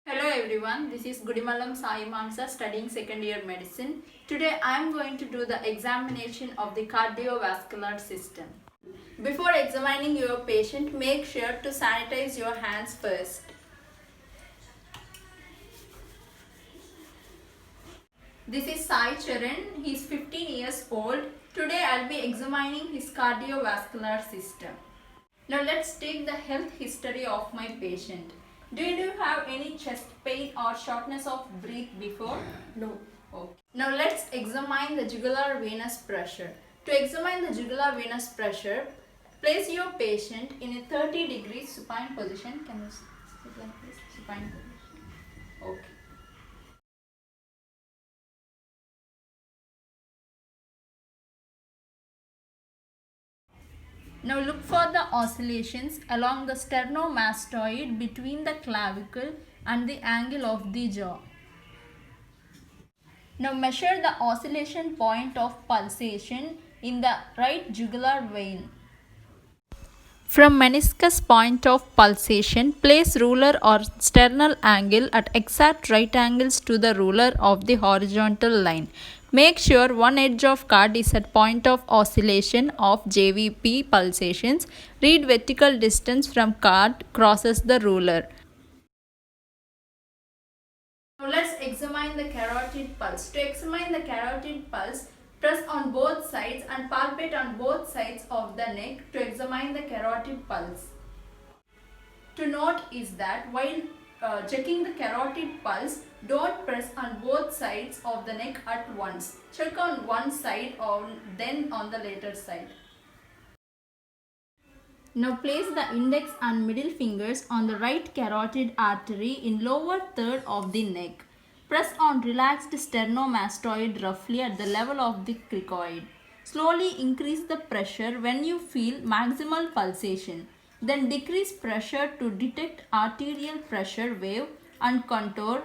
Hello everyone, this is Gudimalam Sai Mansa studying second year medicine. Today I am going to do the examination of the cardiovascular system. Before examining your patient, make sure to sanitize your hands first. This is Sai Charan, he is 15 years old. Today I will be examining his cardiovascular system. Now let's take the health history of my patient. Do you have any chest pain or shortness of breath before? No. Okay. Now let's examine the jugular venous pressure. To examine the jugular venous pressure, place your patient in a 30 degrees supine position. Can you sit like this? Supine position. Okay. Now look for the oscillations along the sternomastoid between the clavicle and the angle of the jaw. Now measure the oscillation point of pulsation in the right jugular vein. From meniscus point of pulsation, place ruler or sternal angle at exact right angles to the ruler of the horizontal line. Make sure one edge of card is at point of oscillation of JVP pulsations. Read vertical distance from card crosses the ruler. Now let's examine the carotid pulse. To examine the carotid pulse, press on both sides and palpate on both sides of the neck to examine the carotid pulse. To note is that while checking the carotid pulse, don't press on both sides of the neck at once. Check on one side or then on the later side. Now place the index and middle fingers on the right carotid artery in lower third of the neck. Press on relaxed sternomastoid roughly at the level of the cricoid. Slowly increase the pressure when you feel maximal pulsation. Then decrease pressure to detect arterial pressure wave and contour.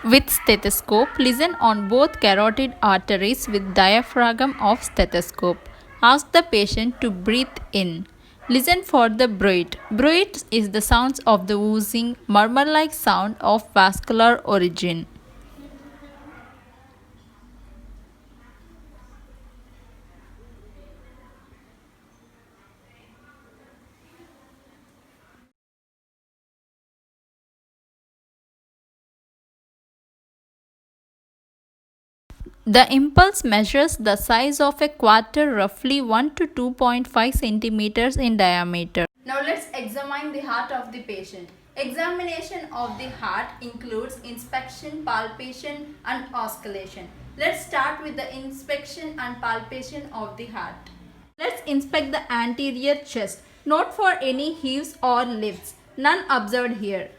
With stethoscope, listen on both carotid arteries with diaphragm of stethoscope. Ask the patient to breathe in. Listen for the bruit. Bruit is the sounds of the oozing, murmur-like sound of vascular origin. The impulse measures the size of a quarter, roughly 1 to 2.5 centimeters in diameter. Now let's examine the heart of the patient. Examination of the heart includes inspection, palpation and auscultation. Let's start with the inspection and palpation of the heart. Let's inspect the anterior chest. Note for any heaves or lifts. None observed here.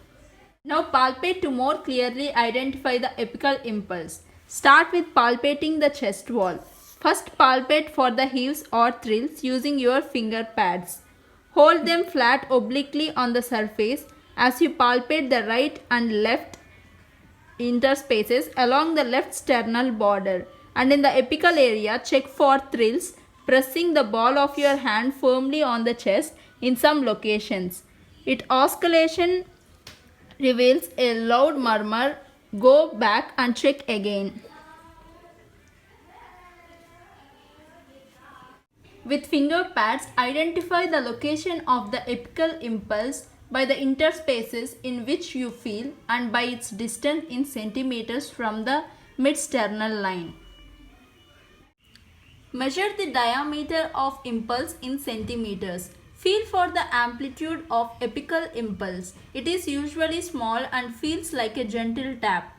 Now palpate to more clearly identify the apical impulse. Start with palpating the chest wall. First palpate for the heaves or thrills using your finger pads. Hold them flat obliquely on the surface as you palpate the right and left interspaces along the left sternal border, and in the apical area check for thrills, pressing the ball of your hand firmly on the chest in some locations. Its oscillation reveals a loud murmur. Go back and check again. With finger pads, identify the location of the apical impulse by the interspaces in which you feel and by its distance in centimeters from the mid-sternal line. Measure the diameter of impulse in centimeters. Feel for the amplitude of apical impulse. It is usually small and feels like a gentle tap.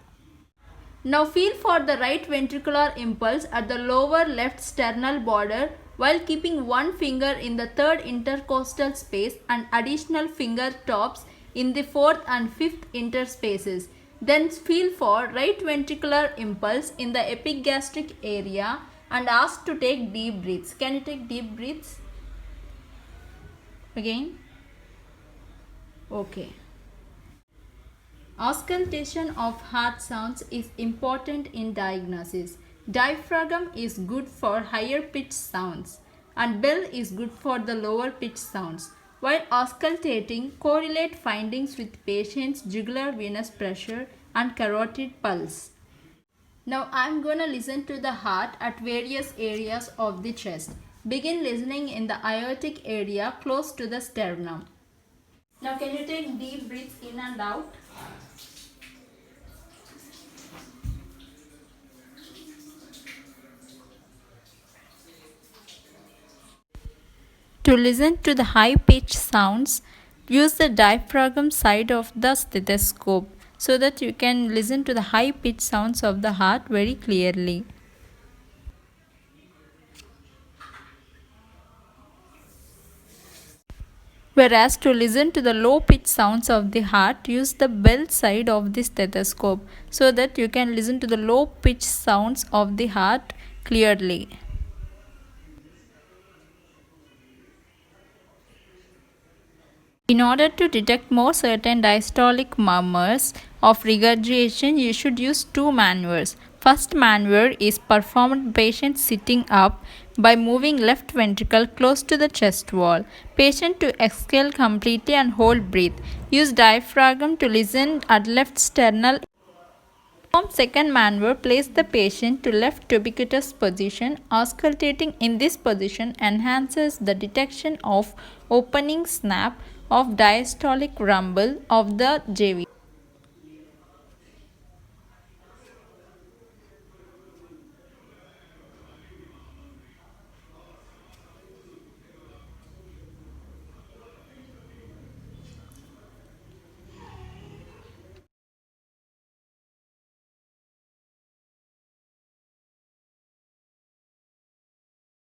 Now feel for the right ventricular impulse at the lower left sternal border while keeping one finger in the third intercostal space and additional finger tops in the fourth and fifth interspaces. Then feel for right ventricular impulse in the epigastric area and ask to take deep breaths. Can you take deep breaths? Again? Okay. Auscultation of heart sounds is important in diagnosis. Diaphragm is good for higher pitched sounds and bell is good for the lower pitched sounds. While auscultating, correlate findings with patient's jugular venous pressure and carotid pulse. Now I am going to listen to the heart at various areas of the chest. Begin listening in the aortic area close to the sternum. Now can you take deep breaths in and out? To listen to the high-pitched sounds, use the diaphragm side of the stethoscope so that you can listen to the high-pitched sounds of the heart very clearly. Whereas to listen to the low-pitched sounds of the heart, use the bell side of the stethoscope so that you can listen to the low-pitched sounds of the heart clearly. In order to detect more certain diastolic murmurs of regurgitation, you should use two maneuvers. First maneuver is performed patient sitting up by moving left ventricle close to the chest wall. Patient to exhale completely and hold breath. Use diaphragm to listen at left sternal. Perform second maneuver, place the patient to left ubiquitous position. Auscultating in this position enhances the detection of opening snap of diastolic rumble of the JV.